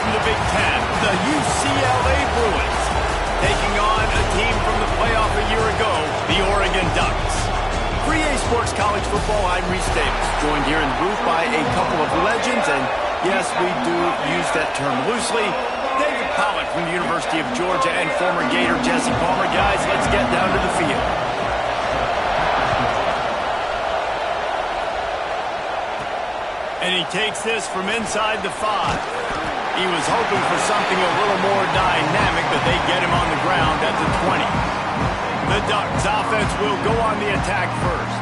from the Big Ten, the UCLA Bruins, taking on a team from the playoff a year ago, the Oregon Ducks. For EA Sports College Football, I'm Reese Davis, joined here in the booth by a couple of legends, and yes, we do use that term loosely. David Pollack from the University of Georgia and former Gator Jesse Palmer. Guys, let's get down to the field. And he takes this from inside the 5. He was hoping for something a little more dynamic, but they get him on the ground at the 20. The Ducks offense will go on the attack first.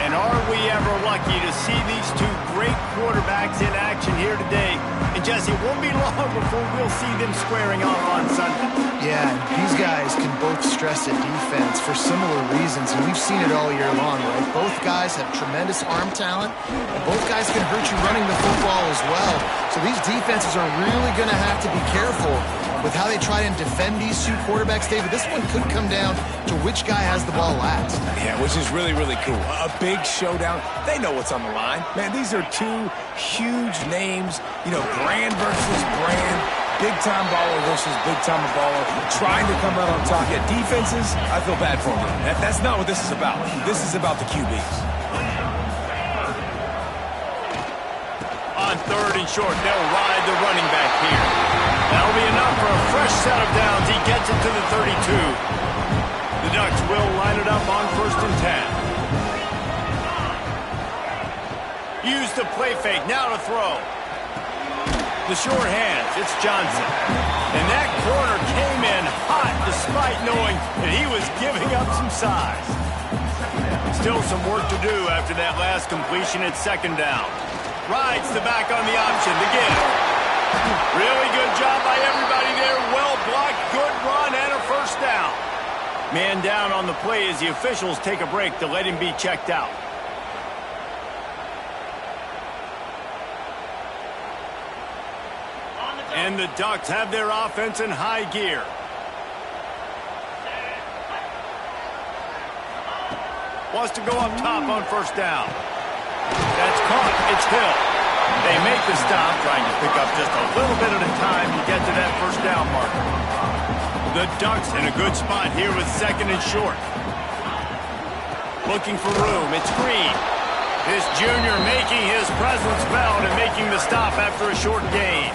And are we ever lucky to see these two great quarterbacks in action here today? And Jesse, it won't be long before we'll see them squaring off on Sunday. Yeah, these guys can both stress at defense for similar reasons, and we've seen it all year long, right? Both guys have tremendous arm talent, and both guys can hurt you running the football as well. So these defenses are really going to have to be careful with how they try and defend these two quarterbacks. David, this one could come down to which guy has the ball last. Yeah, which is really, really cool. A big showdown. They know what's on the line. Man, these are two huge names. You know, brand versus brand. Big-time baller versus big-time baller. Trying to come out on top. Yeah, defenses, I feel bad for them. That's not what this is about. This is about the QBs. On 3rd and short, they'll ride the running back here. That'll be enough for a fresh set of downs. He gets it to the 32. The Ducks will line it up on 1st and 10. Use the play fake. Now to throw. The short hands. It's Johnson. And that corner came in hot despite knowing that he was giving up some size. Still some work to do after that last completion at 2nd down. Rides the back on the option to give. Really good job by everybody there. Well blocked, good run, and a 1st down. Man down on the play as the officials take a break to let him be checked out. And the Ducks have their offense in high gear. Wants to go up top on 1st down. That's caught. It's Hill. They make the stop, trying to pick up just a little bit at a time to get to that 1st down marker. The Ducks in a good spot here with 2nd and short. Looking for room. It's Green. This junior making his presence felt and making the stop after a short gain.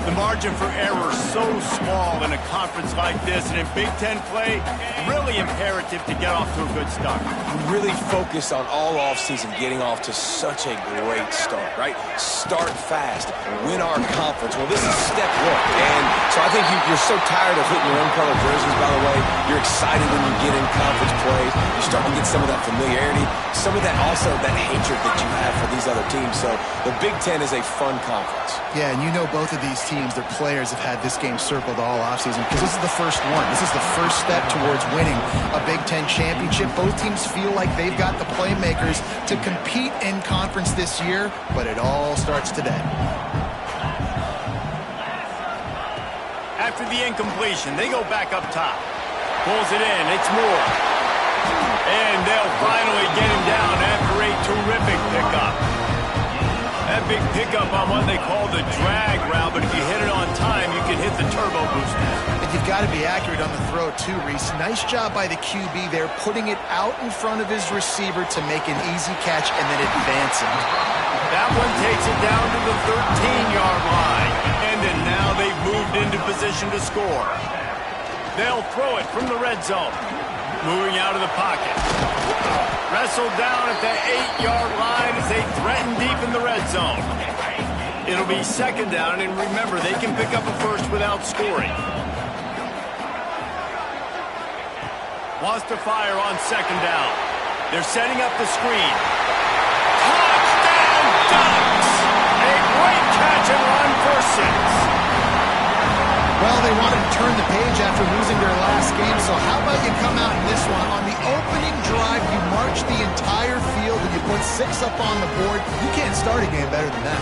The margin for error so small in a conference like this, and in Big Ten play, really imperative to get off to a good start. Really focus on all offseason getting off to such a great start, right? Start fast, win our conference. Well, this is step 1. And so I think you're so tired of hitting your own color jerseys, by the way. You're excited when you get in conference play. You start to get some of that familiarity, some of that also that hatred that you have for these other teams. So the Big Ten is a fun conference. Yeah, and you know both of these teams, their players have had this game circled all offseason because this is the first one. This is the first step towards winning a Big Ten championship. Both teams feel like they've got the playmakers to compete in conference this year, but it all starts today. After the incompletion, they go back up top. Pulls it in. It's Moore. And they'll finally get him down after a terrific pickup. That big pickup on what they call the drag route, but if you hit it on time, you can hit the turbo booster. And you've got to be accurate on the throw, too, Reese. Nice job by the QB there, putting it out in front of his receiver to make an easy catch and then advancing. That one takes it down to the 13-yard line. And then now they've moved into position to score. They'll throw it from the red zone. Moving out of the pocket. Wrestled down at the 8-yard line as they threaten deep in the red zone. It'll be 2nd down, and remember, they can pick up a 1st without scoring. Wants to fire on 2nd down. They're setting up the screen. Touchdown, Ducks! A great catch and run for 6. Well, they wanted to turn the page after losing their last game, so how about you come out in this one? On the opening drive, you march the entire field and you put 6 up on the board. You can't start a game better than that.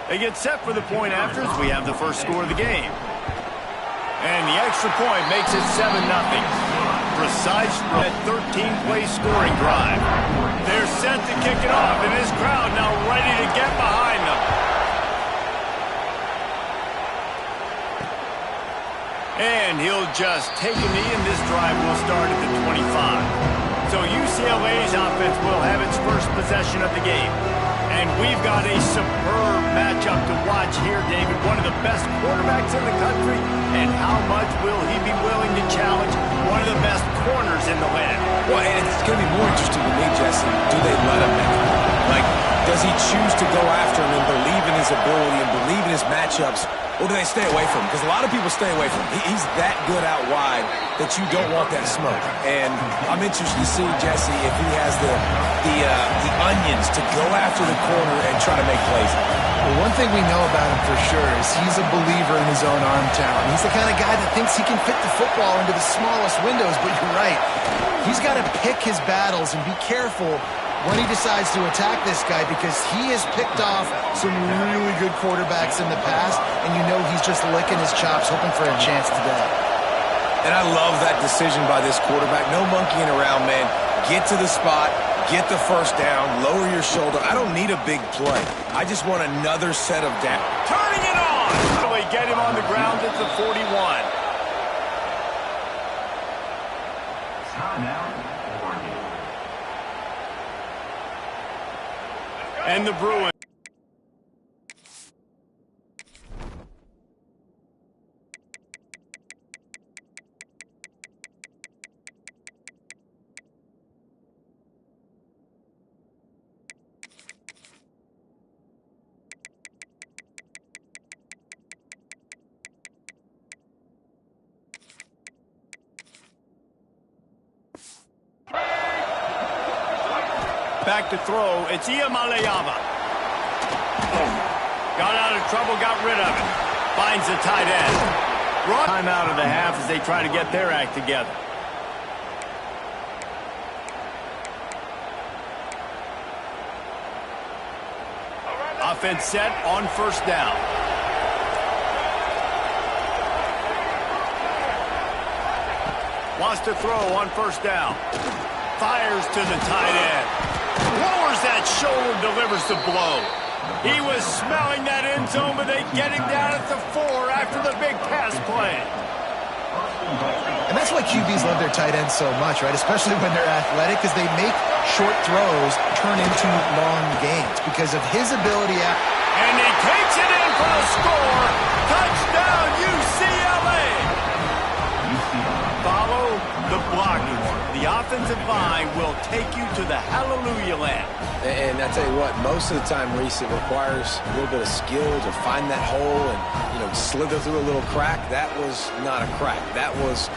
They get set for the point after as we have the first score of the game. And the extra point makes it 7-0. Precise at 13-play scoring drive. They're set to kick it off, and this crowd now ready to get behind them. And he'll just take a knee, and this drive will start at the 25. So UCLA's offense will have its first possession of the game. And we've got a superb matchup to watch here, David. One of the best quarterbacks in the country. And how much will he be willing to challenge one of the best corners in the land? Well, and it's going to be more interesting to me, Jesse. Do they let him make it? Like, does he choose to go after him and believe in his ability and believe in his matchups? Or do they stay away from him? Because a lot of people stay away from him. He's that good out wide that you don't want that smoke. And I'm interested to see, Jesse, if he has the onions to go after the corner and try to make plays. Well, one thing we know about him for sure is he's a believer in his own arm talent. He's the kind of guy that thinks he can fit the football into the smallest windows, but you're right. He's got to pick his battles and be careful when he decides to attack this guy, because he has picked off some really good quarterbacks in the past, and you know he's just licking his chops, hoping for a chance today. And I love that decision by this quarterback. No monkeying around, man. Get to the spot, get the first down, lower your shoulder. I don't need a big play. I just want another set of down. Turning it on! Really get him on the ground at the 41. And the Bruins. Back to throw. It's Yeeeeeeee. Got out of trouble, got rid of it. Finds the tight end. Time out of the half as they try to get their act together. Offense set on first down. Wants to throw on first down. Fires to the tight end. Lowers that shoulder, delivers the blow. He was smelling that end zone, but they get him down at the 4 after the big pass play. And that's why QBs love their tight ends so much, right? Especially when they're athletic, because they make short throws turn into long gains because of his ability. And he takes it in for the score. Touchdown, UCLA. Follow the blocking. The offensive line will take you to the hallelujah land. And I tell you what, most of the time, Reese, it requires a little bit of skill to find that hole and, slither through a little crack. That was not a crack. That was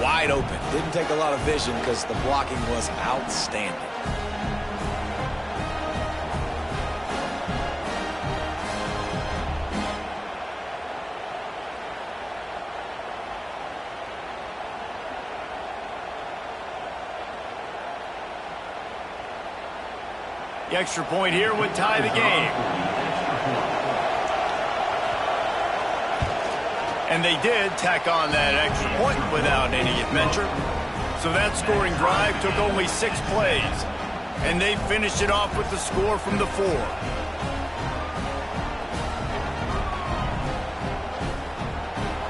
wide open. Didn't take a lot of vision because the blocking was outstanding. The extra point here would tie the game. And they did tack on that extra point without any adventure. So that scoring drive took only 6 plays. And they finished it off with the score from the 4.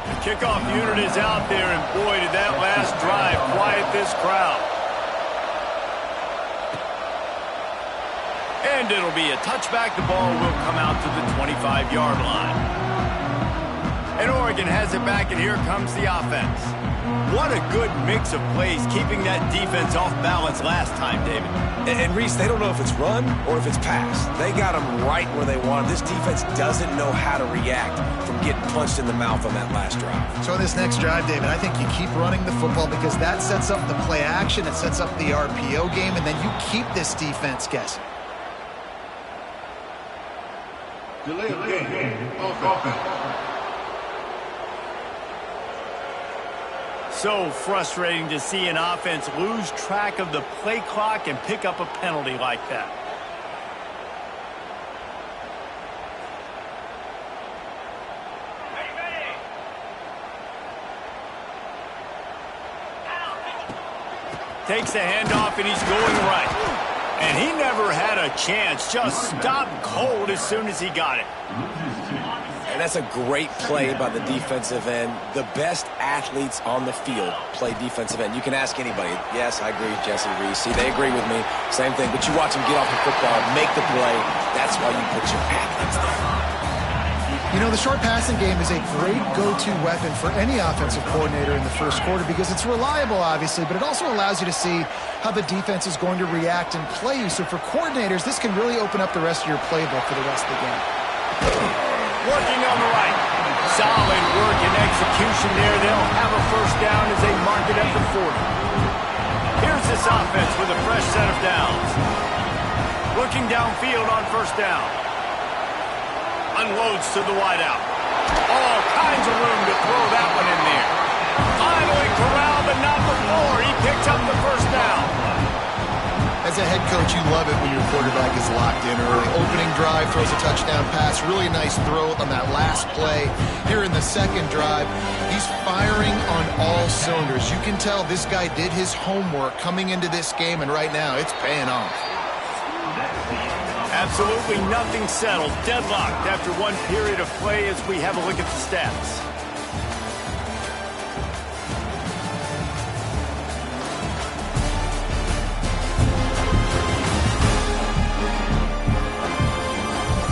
The kickoff unit is out there, and boy, did that last drive quiet this crowd. And it'll be a touchback. The ball will come out to the 25-yard line. And Oregon has it back, and here comes the offense. What a good mix of plays, keeping that defense off balance last time, David. And Reese, they don't know if it's run or if it's pass. They got them right where they want them. This defense doesn't know how to react from getting punched in the mouth on that last drive. So on this next drive, David, I think you keep running the football because that sets up the play action, it sets up the RPO game, and then you keep this defense guessing. Delay of game. Offense. So frustrating to see an offense lose track of the play clock and pick up a penalty like that. Takes the handoff, and he's going right. And he never had a chance. Just stopped cold as soon as he got it. And that's a great play by the defensive end. The best athletes on the field play defensive end. You can ask anybody. Yes, I agree, Jesse Reese. See, they agree with me. Same thing. But you watch them get off the football, make the play. That's why you put your athletes there. You know, the short passing game is a great go-to weapon for any offensive coordinator in the first quarter because it's reliable, obviously, but it also allows you to see how the defense is going to react and play you. So for coordinators, this can really open up the rest of your playbook for the rest of the game. Working on the right. Solid work and execution there. They'll have a first down as they mark it at the 40. Here's this offense with a fresh set of downs. Looking downfield on first down. Unloads to the wideout. All kinds of room to throw that one in there. Finally corralled, but not before. He picks up the first down. As a head coach, you love it when your quarterback is locked in early. Opening drive, throws a touchdown pass. Really nice throw on that last play. Here in the second drive, he's firing on all cylinders. You can tell this guy did his homework coming into this game, and right now it's paying off. Absolutely nothing settled. Deadlocked after one period of play as we have a look at the stats.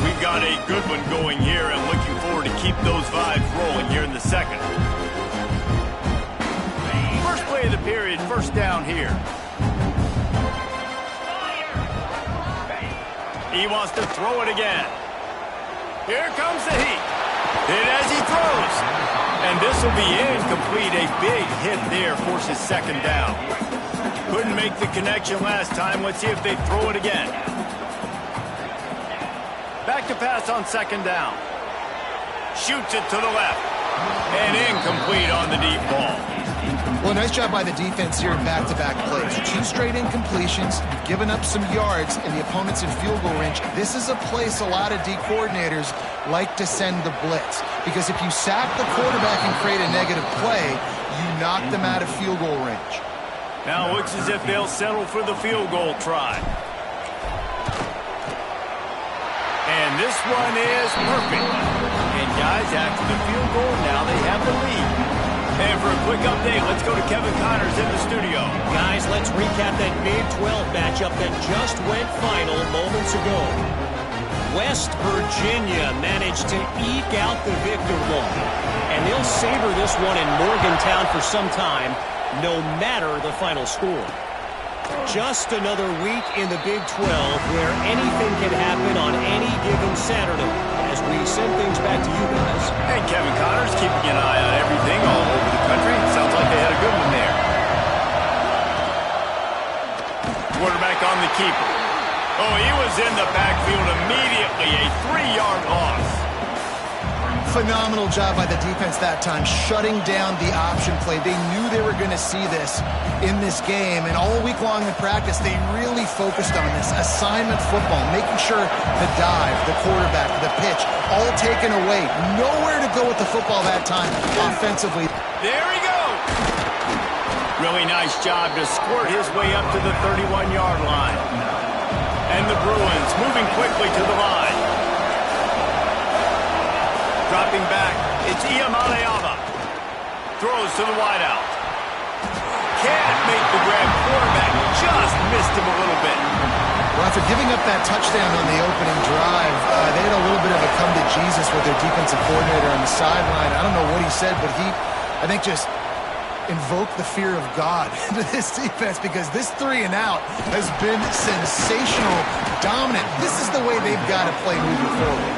We've got a good one going here and looking forward to keep those vibes rolling here in the second. First play of the period, first down here. He wants to throw it again. Here comes the heat. Hit as he throws. And this will be incomplete. A big hit there forces second down. Couldn't make the connection last time. Let's see if they throw it again. Back to pass on second down. Shoots it to the left. And incomplete on the deep ball. Well, nice job by the defense here in back-to-back plays. 2 straight incompletions, you've given up some yards, and the opponent's in field goal range. This is a place a lot of D coordinators like to send the blitz, because if you sack the quarterback and create a negative play, you knock them out of field goal range. Now it looks as if they'll settle for the field goal try. And this one is perfect. And guys, after the field goal, now they have the lead. And for a quick update, let's go to Kevin Connors in the studio. Guys, let's recap that Big 12 matchup that just went final moments ago. West Virginia managed to eke out the victory, and they'll savor this one in Morgantown for some time, no matter the final score. Just another week in the Big 12 where anything can happen on any given Saturday. As we send things back to you guys. And Kevin Connors keeping an eye on everything all over the country. Sounds like they had a good one there. Quarterback on the keeper. Oh, he was in the backfield immediately. A 3-yard loss. Phenomenal job by the defense that time, shutting down the option play. They knew they were going to see this in this game, and all week long in practice, they really focused on this assignment football, making sure the dive, the quarterback, the pitch, all taken away. Nowhere to go with the football that time offensively. There he goes. Really nice job to squirt his way up to the 31-yard line. And the Bruins moving quickly to the line. Dropping back, it's Yeeeeeeee. Throws to the wideout. Can't make the grab. Quarterback just missed him a little bit. Well, after giving up that touchdown on the opening drive, they had a little bit of a come to Jesus with their defensive coordinator on the sideline. I don't know what he said, but he, I think, just invoked the fear of God into this defense, because this 3 and out has been sensational, dominant. This is the way they've got to play moving forward.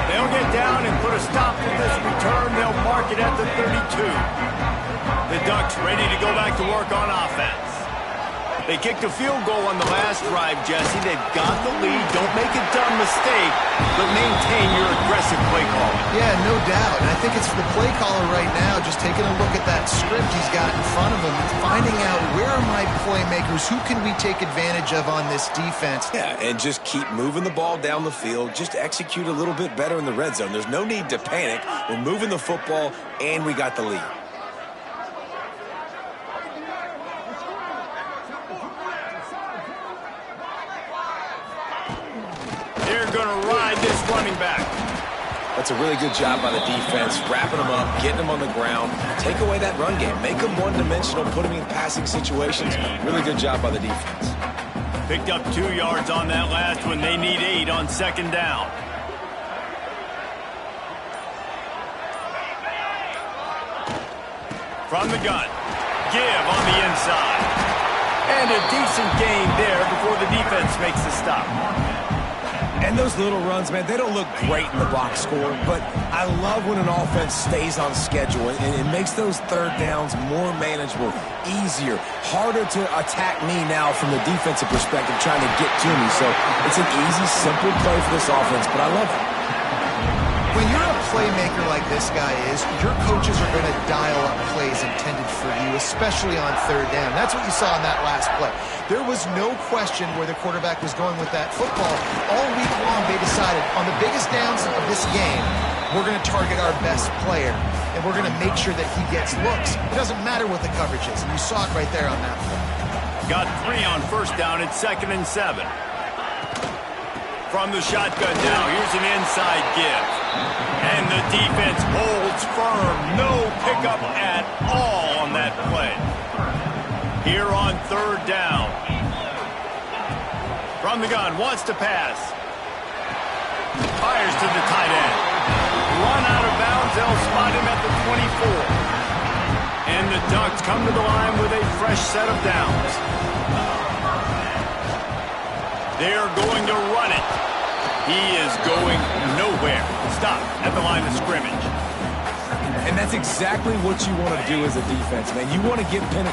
They'll get down and put a stop to this return. They'll mark it at the 32. The Ducks ready to go back to work on offense. They kicked a field goal on the last drive, Jesse. They've got the lead. Don't make a dumb mistake, but maintain your aggressive play call. Yeah, no doubt. And I think it's the play caller right now just taking a look at that script he's got in front of him and finding out, where are my playmakers? Who can we take advantage of on this defense? Yeah, and just keep moving the ball down the field. Just execute a little bit better in the red zone. There's no need to panic. We're moving the football, and we got the lead. this running back. That's a really good job by the defense, wrapping them up, getting them on the ground. Take away that run game. Make them one-dimensional, put them in passing situations. Really good job by the defense. Picked up 2 yards on that last one. They need 8 on second down. From the gun. Give on the inside. And a decent gain there before the defense makes the stop. And those little runs, man, they don't look great in the box score, but I love when an offense stays on schedule, and it makes those third downs more manageable, easier, harder to attack me now from the defensive perspective trying to get to me. So it's an easy, simple play for this offense, but I love it. When you're a playmaker like this guy is, your coaches are going to dial up plays intended for you, especially on third down. That's what you saw in that last play. There was no question where the quarterback was going with that football. All week long, they decided, on the biggest downs of this game, we're going to target our best player, and we're going to make sure that he gets looks. It doesn't matter what the coverage is, and you saw it right there on that play. Got 3 on first down at 2nd and 7. From the shotgun now, here's an inside give. And the defense holds firm. No pickup at all on that play. Here on third down. From the gun, wants to pass. Fires to the tight end. Run out of bounds, they'll spot him at the 24. And the Ducks come to the line with a fresh set of downs. They're going to run it. He is going nowhere. Stop at the line of scrimmage. And that's exactly what you want to do as a defense, man. You want to get penetration.